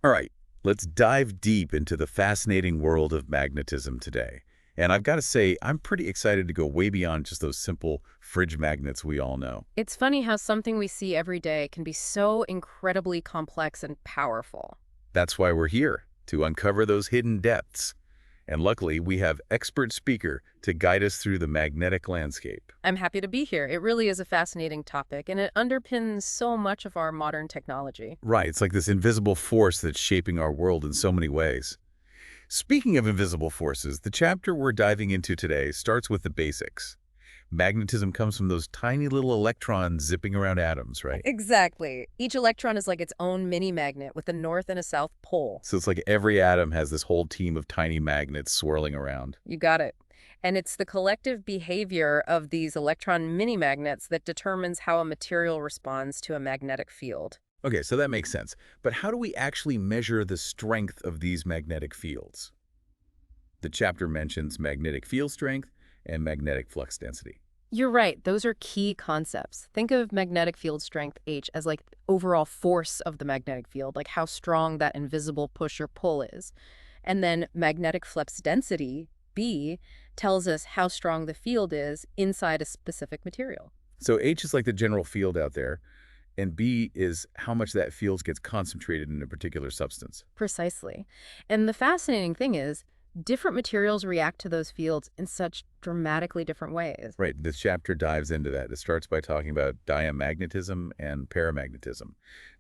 All right, let's dive deep into the fascinating world of magnetism today. And I've got to say, I'm pretty excited to go way beyond just those simple fridge magnets we all know. It's funny how something we see every day can be so incredibly complex and powerful. That's why we're here, to uncover those hidden depths. And luckily, we have expert speaker to guide us through the magnetic landscape. I'm happy to be here. It really is a fascinating topic, and it underpins so much of our modern technology. Right, it's like this invisible force that's shaping our world in so many ways. Speaking of invisible forces, the chapter we're diving into today starts with the basics. Magnetism comes from those tiny little electrons zipping around atoms, right? Exactly. Each electron is like its own mini magnet with a north and a south pole. So it's like every atom has this whole team of tiny magnets swirling around. You got it. And it's the collective behavior of these electron mini magnets that determines how a material responds to a magnetic field. Okay, so that makes sense. But how do we actually measure the strength of these magnetic fields? The chapter mentions magnetic field strength and magnetic flux density. You're right. Those are key concepts. Think of magnetic field strength, H, as like the overall force of the magnetic field, like how strong that invisible push or pull is. And then magnetic flux density, B, tells us how strong the field is inside a specific material. So H is like the general field out there, and B is how much that field gets concentrated in a particular substance. Precisely. And the fascinating thing is, different materials react to those fields in such dramatically different ways. Right, this chapter dives into that. It starts by talking about diamagnetism and paramagnetism.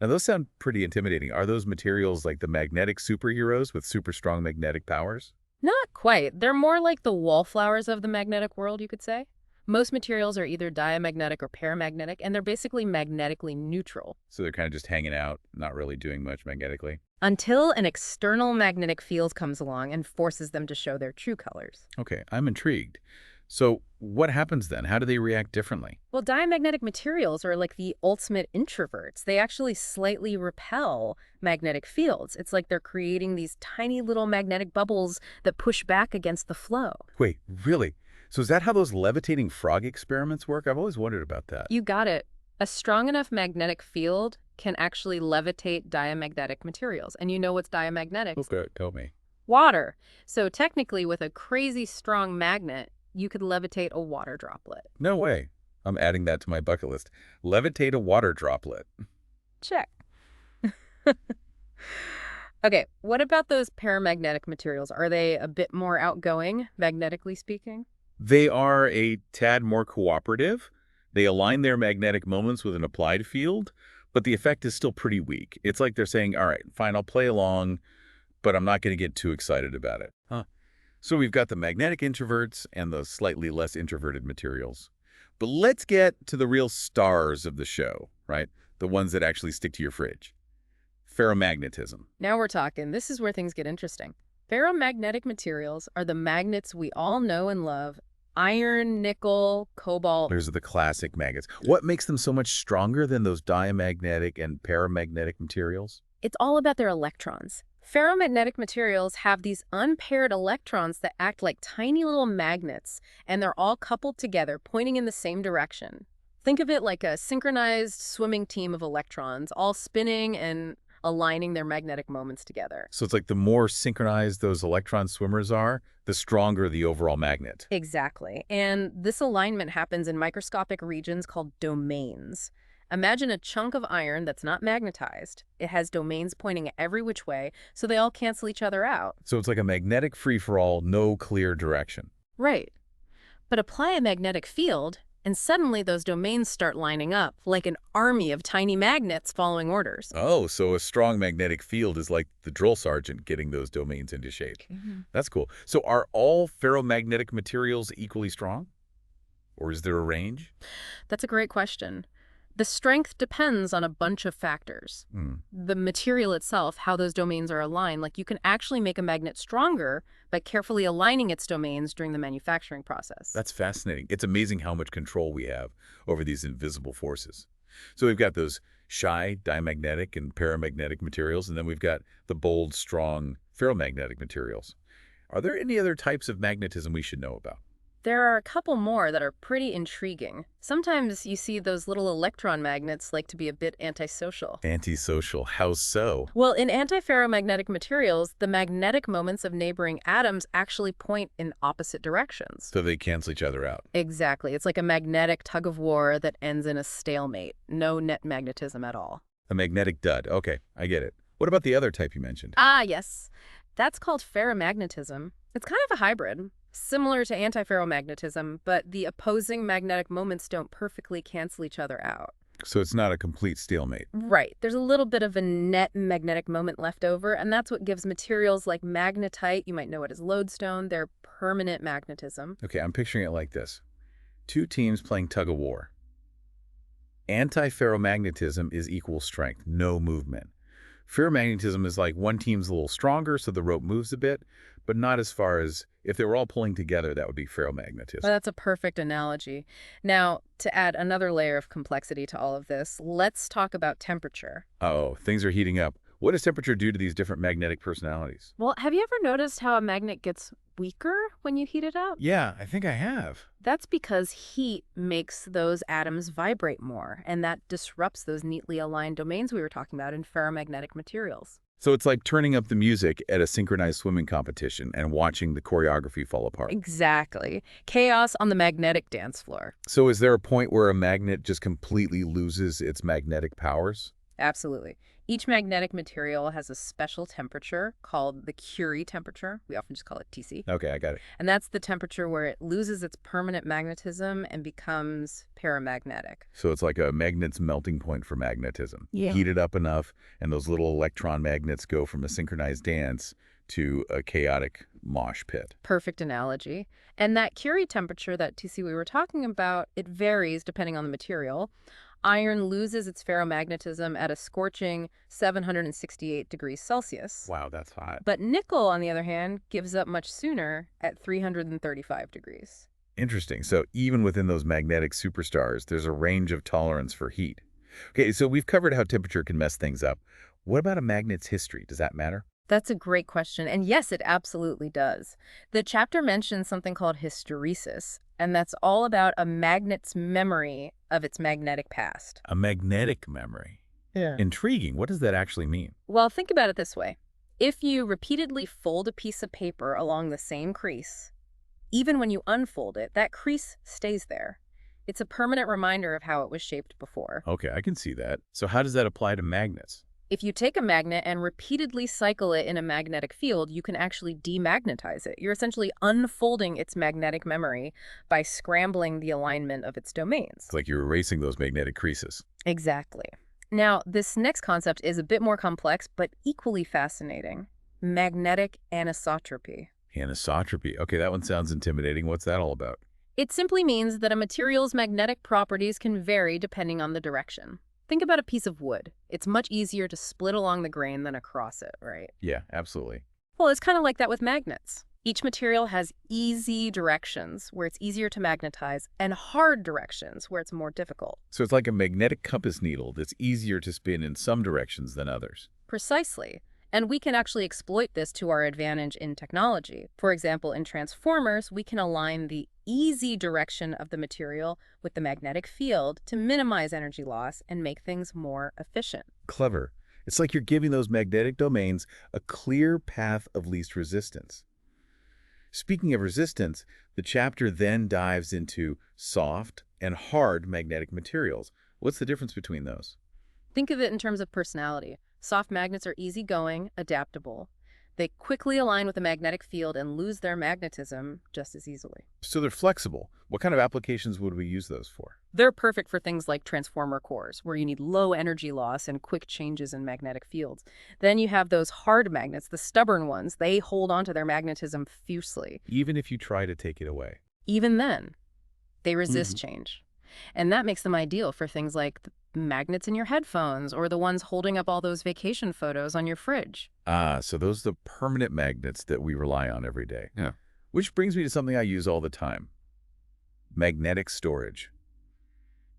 Now, those sound pretty intimidating. Are those materials like the magnetic superheroes with super strong magnetic powers? Not quite. They're more like the wallflowers of the magnetic world, you could say. Most materials are either diamagnetic or paramagnetic, and they're basically magnetically neutral. So they're kind of just hanging out, not really doing much magnetically. Until an external magnetic field comes along and forces them to show their true colors. Okay, I'm intrigued. So what happens then? How do they react differently? Well, diamagnetic materials are like the ultimate introverts. They actually slightly repel magnetic fields. It's like they're creating these tiny little magnetic bubbles that push back against the flow. Wait, really? So is that how those levitating frog experiments work? I've always wondered about that. You got it. A strong enough magnetic field can actually levitate diamagnetic materials. And you know what's diamagnetic? Okay, tell me. Water. So technically, with a crazy strong magnet, you could levitate a water droplet. No way. I'm adding that to my bucket list. Levitate a water droplet. Check. Okay, what about those paramagnetic materials? Are they a bit more outgoing, magnetically speaking? They are a tad more cooperative. They align their magnetic moments with an applied field, but the effect is still pretty weak. It's like they're saying, all right, fine, I'll play along, but I'm not going to get too excited about it. Huh. So we've got the magnetic introverts and the slightly less introverted materials. But let's get to the real stars of the show, right? The ones that actually stick to your fridge. Ferromagnetism. Now we're talking. This is where things get interesting. Ferromagnetic materials are the magnets we all know and love. Iron, nickel, cobalt. Those are the classic magnets. What makes them so much stronger than those diamagnetic and paramagnetic materials? It's all about their electrons. Ferromagnetic materials have these unpaired electrons that act like tiny little magnets, and they're all coupled together, pointing in the same direction. Think of it like a synchronized swimming team of electrons, all spinning and aligning their magnetic moments together. So it's like the more synchronized those electron swimmers are, the stronger the overall magnet. Exactly. And this alignment happens in microscopic regions called domains. Imagine a chunk of iron that's not magnetized. It has domains pointing every which way, so they all cancel each other out. So it's like a magnetic free-for-all, no clear direction. Right. But apply a magnetic field, and suddenly those domains start lining up, like an army of tiny magnets following orders. Oh, so a strong magnetic field is like the drill sergeant getting those domains into shape. That's cool. So are all ferromagnetic materials equally strong? Or is there a range? That's a great question. The strength depends on a bunch of factors. The material itself, how those domains are aligned, like you can actually make a magnet stronger by carefully aligning its domains during the manufacturing process. That's fascinating. It's amazing how much control we have over these invisible forces. So we've got those shy diamagnetic and paramagnetic materials, and then we've got the bold, strong ferromagnetic materials. Are there any other types of magnetism we should know about? There are a couple more that are pretty intriguing. Sometimes you see those little electron magnets like to be a bit antisocial. Antisocial. How so? Well, in antiferromagnetic materials, the magnetic moments of neighboring atoms actually point in opposite directions. So they cancel each other out. Exactly. It's like a magnetic tug of war that ends in a stalemate. No net magnetism at all. A magnetic dud. Okay, I get it. What about the other type you mentioned? Ah, yes. That's called ferromagnetism. It's kind of a hybrid, similar to antiferromagnetism, but the opposing magnetic moments don't perfectly cancel each other out. So it's not a complete stalemate. Right. There's a little bit of a net magnetic moment left over, and that's what gives materials like magnetite, you might know it as lodestone, their permanent magnetism. Okay, I'm picturing it like this. Two teams playing tug of war. Antiferromagnetism is equal strength, no movement. Ferromagnetism is like one team's a little stronger, so the rope moves a bit, but not as far as if they were all pulling together, that would be ferromagnetism. Well, that's a perfect analogy. Now, to add another layer of complexity to all of this, let's talk about temperature. Uh-oh, things are heating up. What does temperature do to these different magnetic personalities? Well, have you ever noticed how a magnet gets weaker when you heat it up? Yeah, I think I have. That's because heat makes those atoms vibrate more, and that disrupts those neatly aligned domains we were talking about in ferromagnetic materials. So it's like turning up the music at a synchronized swimming competition and watching the choreography fall apart. Exactly. Chaos on the magnetic dance floor. So is there a point where a magnet just completely loses its magnetic powers? Absolutely. Each magnetic material has a special temperature called the Curie temperature. We often just call it TC. Okay, I got it. And that's the temperature where it loses its permanent magnetism and becomes paramagnetic. So it's like a magnet's melting point for magnetism. Yeah. Heat it up enough, and those little electron magnets go from a synchronized dance to a chaotic mosh pit. Perfect analogy. And that Curie temperature, that TC we were talking about, it varies depending on the material. Iron loses its ferromagnetism at a scorching 768 degrees Celsius. Wow, that's hot. But nickel, on the other hand, gives up much sooner at 335 degrees. Interesting. So even within those magnetic superstars, there's a range of tolerance for heat. Okay, so we've covered how temperature can mess things up. What about a magnet's history? Does that matter? That's a great question, and yes, it absolutely does. The chapter mentions something called hysteresis, and that's all about a magnet's memory of its magnetic past. A magnetic memory. Yeah. Intriguing. What does that actually mean? Well, think about it this way. If you repeatedly fold a piece of paper along the same crease, even when you unfold it, that crease stays there. It's a permanent reminder of how it was shaped before. Okay, I can see that. So how does that apply to magnets? If you take a magnet and repeatedly cycle it in a magnetic field, you can actually demagnetize it. You're essentially unfolding its magnetic memory by scrambling the alignment of its domains. It's like you're erasing those magnetic creases. Exactly. Now, this next concept is a bit more complex, but equally fascinating. Magnetic anisotropy. Anisotropy. Okay, that one sounds intimidating. What's that all about? It simply means that a material's magnetic properties can vary depending on the direction. Think about a piece of wood. It's much easier to split along the grain than across it, right? Yeah, absolutely. Well, it's kind of like that with magnets. Each material has easy directions where it's easier to magnetize and hard directions where it's more difficult. So it's like a magnetic compass needle that's easier to spin in some directions than others. Precisely. And we can actually exploit this to our advantage in technology. For example, in transformers, we can align the easy direction of the material with the magnetic field to minimize energy loss and make things more efficient. Clever. It's like you're giving those magnetic domains a clear path of least resistance. Speaking of resistance, the chapter then dives into soft and hard magnetic materials. What's the difference between those? Think of it in terms of personality. Soft magnets are easygoing, adaptable. They quickly align with the magnetic field and lose their magnetism just as easily. So they're flexible. What kind of applications would we use those for? They're perfect for things like transformer cores, where you need low energy loss and quick changes in magnetic fields. Then you have those hard magnets, the stubborn ones. They hold onto their magnetism fiercely. Even if you try to take it away. Even then, they resist change. And that makes them ideal for things like the magnets in your headphones or the ones holding up all those vacation photos on your fridge. Ah, so those are the permanent magnets that we rely on every day. Yeah. Which brings me to something I use all the time. Magnetic storage.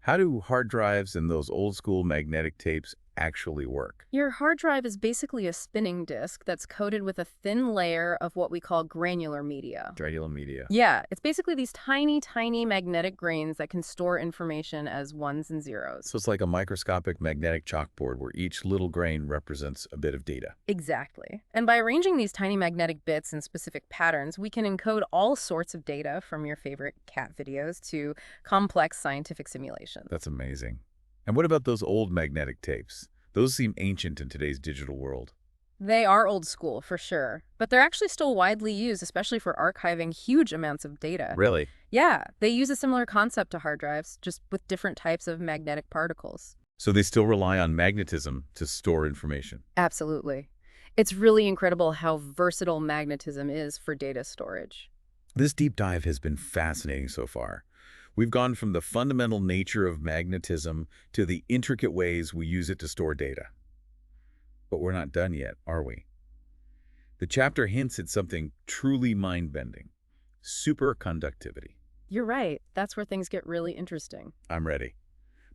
How do hard drives and those old school magnetic tapes actually work? Your hard drive is basically a spinning disk that's coated with a thin layer of what we call granular media. Granular media. Yeah, it's basically these tiny, tiny magnetic grains that can store information as ones and zeros. So it's like a microscopic magnetic chalkboard where each little grain represents a bit of data. Exactly. And by arranging these tiny magnetic bits in specific patterns, we can encode all sorts of data from your favorite cat videos to complex scientific simulations. That's amazing. And what about those old magnetic tapes? Those seem ancient in today's digital world. They are old school, for sure, but they're actually still widely used, especially for archiving huge amounts of data. Really? Yeah, they use a similar concept to hard drives, just with different types of magnetic particles. So they still rely on magnetism to store information. Absolutely. It's really incredible how versatile magnetism is for data storage. This deep dive has been fascinating so far. We've gone from the fundamental nature of magnetism to the intricate ways we use it to store data. But we're not done yet, are we? The chapter hints at something truly mind-bending: superconductivity. You're right. That's where things get really interesting. I'm ready.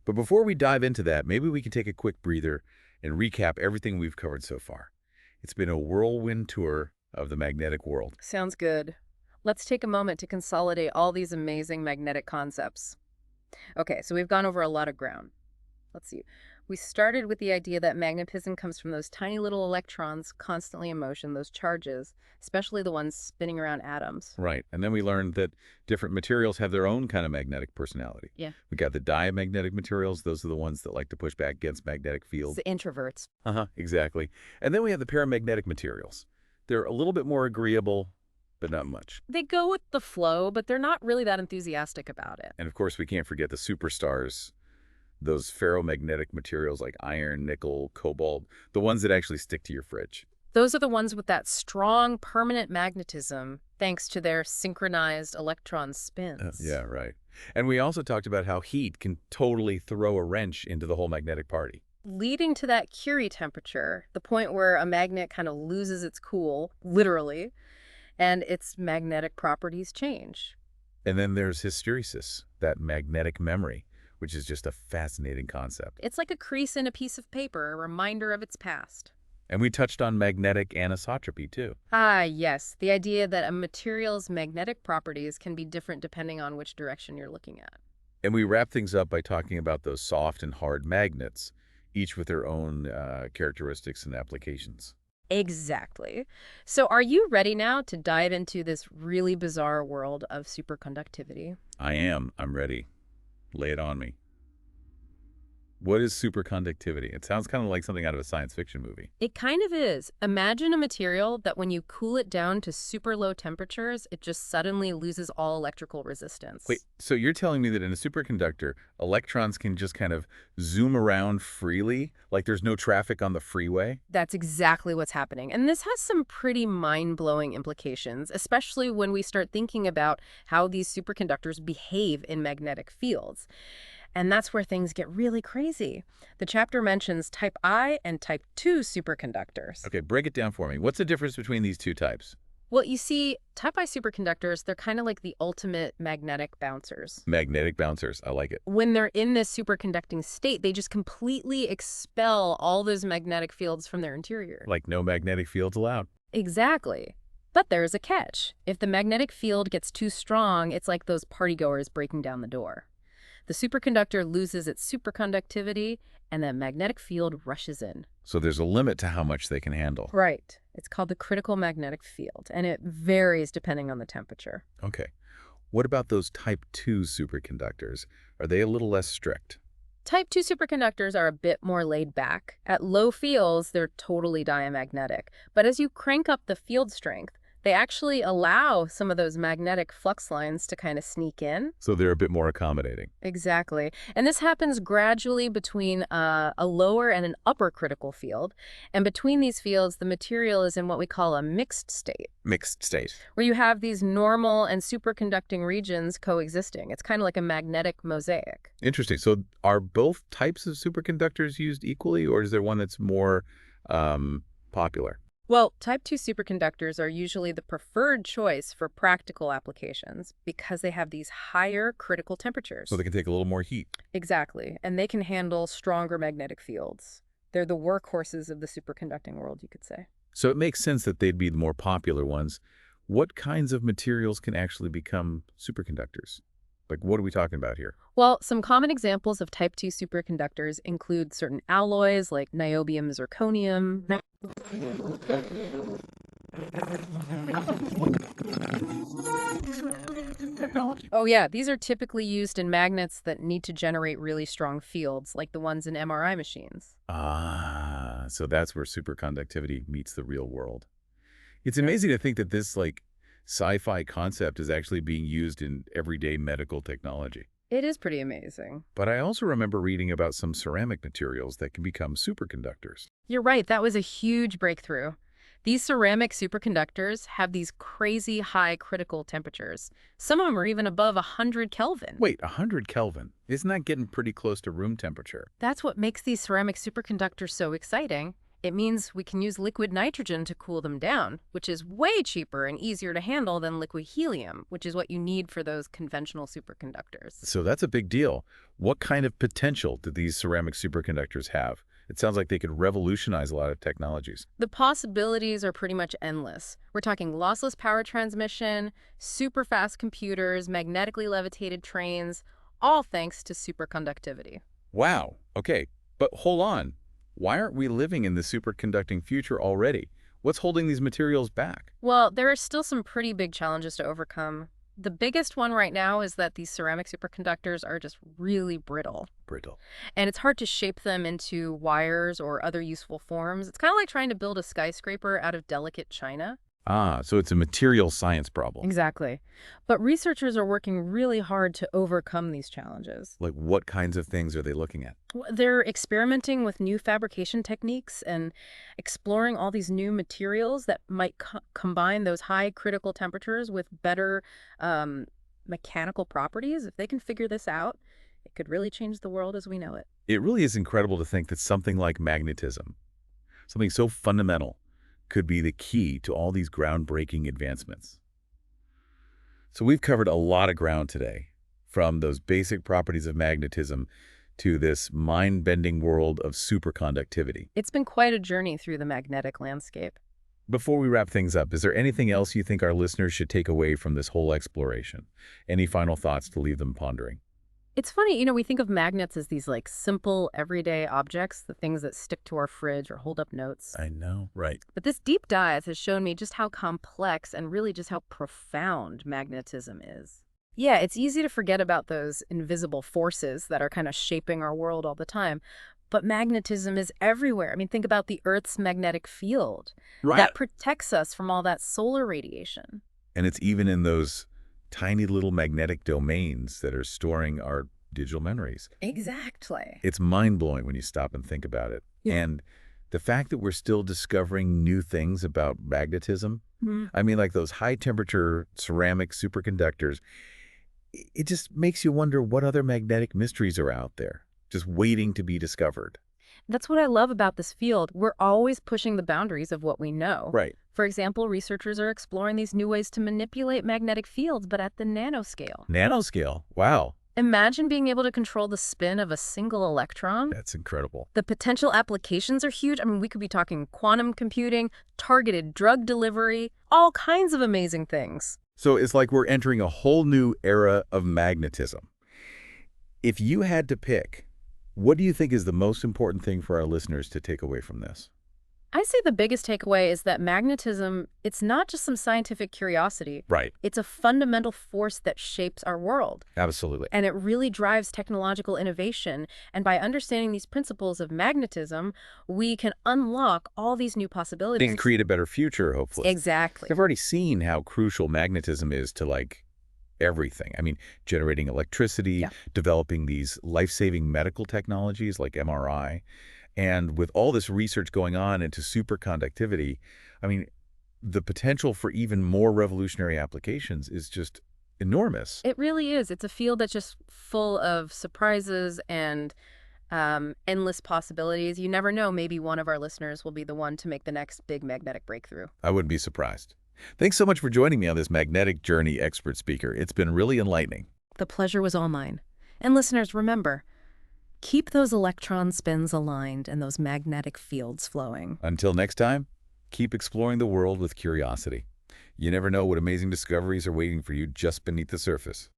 But before we dive into that, maybe we can take a quick breather and recap everything we've covered so far. It's been a whirlwind tour of the magnetic world. Sounds good. Let's take a moment to consolidate all these amazing magnetic concepts. Okay, so we've gone over a lot of ground. Let's see. We started with the idea that magnetism comes from those tiny little electrons constantly in motion, those charges, especially the ones spinning around atoms. Right. And then we learned that different materials have their own kind of magnetic personality. Yeah. We got the diamagnetic materials. Those are the ones that like to push back against magnetic fields. It's the introverts. Exactly. And then we have the paramagnetic materials. They're a little bit more agreeable, but not much. They go with the flow, but they're not really that enthusiastic about it. And of course, we can't forget the superstars, those ferromagnetic materials like iron, nickel, cobalt, the ones that actually stick to your fridge. Those are the ones with that strong, permanent magnetism, thanks to their synchronized electron spins. Yeah, right. And we also talked about how heat can totally throw a wrench into the whole magnetic party. Leading to that Curie temperature, the point where a magnet kind of loses its cool, literally, and its magnetic properties change. And then there's hysteresis, that magnetic memory, which is just a fascinating concept. It's like a crease in a piece of paper, a reminder of its past. And we touched on magnetic anisotropy, too. Ah, yes, the idea that a material's magnetic properties can be different depending on which direction you're looking at. And we wrap things up by talking about those soft and hard magnets, each with their own characteristics and applications. Exactly. So are you ready now to dive into this really bizarre world of superconductivity? I am. I'm ready. Lay it on me. What is superconductivity? It sounds kind of like something out of a science fiction movie. It kind of is. Imagine a material that when you cool it down to super low temperatures, it just suddenly loses all electrical resistance. Wait, so you're telling me that in a superconductor, electrons can just kind of zoom around freely, like there's no traffic on the freeway? That's exactly what's happening. And this has some pretty mind-blowing implications, especially when we start thinking about how these superconductors behave in magnetic fields. And that's where things get really crazy. The chapter mentions type I and type II superconductors. Okay, break it down for me. What's the difference between these two types? Well, you see, type I superconductors, they're kind of like the ultimate magnetic bouncers. Magnetic bouncers. I like it. When they're in this superconducting state, they just completely expel all those magnetic fields from their interior. Like no magnetic fields allowed. Exactly. But there's a catch. If the magnetic field gets too strong, it's like those partygoers breaking down the door. The superconductor loses its superconductivity, and the magnetic field rushes in. So there's a limit to how much they can handle. Right. It's called the critical magnetic field, and it varies depending on the temperature. Okay. What about those type II superconductors? Are they a little less strict? Type II superconductors are a bit more laid back. At low fields, they're totally diamagnetic. But as you crank up the field strength, they actually allow some of those magnetic flux lines to kind of sneak in. So they're a bit more accommodating. Exactly. And this happens gradually between a lower and an upper critical field. And between these fields, the material is in what we call a mixed state. Mixed state. Where you have these normal and superconducting regions coexisting. It's kind of like a magnetic mosaic. Interesting. So are both types of superconductors used equally, or is there one that's more popular? Well, type II superconductors are usually the preferred choice for practical applications because they have these higher critical temperatures. So they can take a little more heat. Exactly. And they can handle stronger magnetic fields. They're the workhorses of the superconducting world, you could say. So it makes sense that they'd be the more popular ones. What kinds of materials can actually become superconductors? Like, what are we talking about here? Well, some common examples of type 2 superconductors include certain alloys like niobium, zirconium. Oh yeah, these are typically used in magnets that need to generate really strong fields, like the ones in MRI machines. Ah, so that's where superconductivity meets the real world. It's amazing to think that this, like, sci-fi concept is actually being used in everyday medical technology. It is pretty amazing. But I also remember reading about some ceramic materials that can become superconductors. You're right, that was a huge breakthrough. These ceramic superconductors have these crazy high critical temperatures. Some of them are even above 100 Kelvin. Wait, 100 Kelvin? Isn't that getting pretty close to room temperature? That's what makes these ceramic superconductors so exciting. It means we can use liquid nitrogen to cool them down, which is way cheaper and easier to handle than liquid helium, which is what you need for those conventional superconductors. So that's a big deal. What kind of potential do these ceramic superconductors have? It sounds like they could revolutionize a lot of technologies. The possibilities are pretty much endless. We're talking lossless power transmission, super fast computers, magnetically levitated trains, all thanks to superconductivity. Wow. Okay, but hold on. Why aren't we living in the superconducting future already? What's holding these materials back? Well, there are still some pretty big challenges to overcome. The biggest one right now is that these ceramic superconductors are just really brittle. Brittle. And it's hard to shape them into wires or other useful forms. It's kind of like trying to build a skyscraper out of delicate china. Ah, so it's a material science problem. Exactly. But researchers are working really hard to overcome these challenges. Like, what kinds of things are they looking at? They're experimenting with new fabrication techniques and exploring all these new materials that might combine those high critical temperatures with better mechanical properties. If they can figure this out, it could really change the world as we know it. It really is incredible to think that something like magnetism, something so fundamental, could be the key to all these groundbreaking advancements. So we've covered a lot of ground today, from those basic properties of magnetism to this mind-bending world of superconductivity. It's been quite a journey through the magnetic landscape. Before we wrap things up, is there anything else you think our listeners should take away from this whole exploration? Any final thoughts to leave them pondering? It's funny, we think of magnets as these like simple everyday objects, the things that stick to our fridge or hold up notes. I know, right. But this deep dive has shown me just how complex and really just how profound magnetism is. Yeah, it's easy to forget about those invisible forces that are kind of shaping our world all the time. But magnetism is everywhere. I mean, think about the Earth's magnetic field. Right. That protects us from all that solar radiation. And it's even in those tiny little magnetic domains that are storing our digital memories. Exactly. It's mind-blowing when you stop and think about it. Yeah. And the fact that we're still discovering new things about magnetism, I mean, like those high-temperature ceramic superconductors, it just makes you wonder what other magnetic mysteries are out there, just waiting to be discovered. That's what I love about this field. We're always pushing the boundaries of what we know. Right. For example, researchers are exploring these new ways to manipulate magnetic fields, but at the nanoscale. Nanoscale? Wow. Imagine being able to control the spin of a single electron. That's incredible. The potential applications are huge. I mean, we could be talking quantum computing, targeted drug delivery, all kinds of amazing things. So it's like we're entering a whole new era of magnetism. If you had to pick, what do you think is the most important thing for our listeners to take away from this? I say the biggest takeaway is that magnetism, it's not just some scientific curiosity. Right. It's a fundamental force that shapes our world. Absolutely. And it really drives technological innovation. And by understanding these principles of magnetism, we can unlock all these new possibilities. And create a better future, hopefully. Exactly. I've already seen how crucial magnetism is to, like, everything. I mean, generating electricity, developing these life-saving medical technologies like MRI. And with all this research going on into superconductivity, I mean, the potential for even more revolutionary applications is just enormous. It really is. It's a field that's just full of surprises and endless possibilities. You never know, maybe one of our listeners will be the one to make the next big magnetic breakthrough. I wouldn't be surprised. Thanks so much for joining me on this Magnetic Journey Expert Speaker. It's been really enlightening. The pleasure was all mine. And listeners, remember, Keep those electron spins aligned and those magnetic fields flowing. Until next time, keep exploring the world with curiosity. You never know what amazing discoveries are waiting for you just beneath the surface.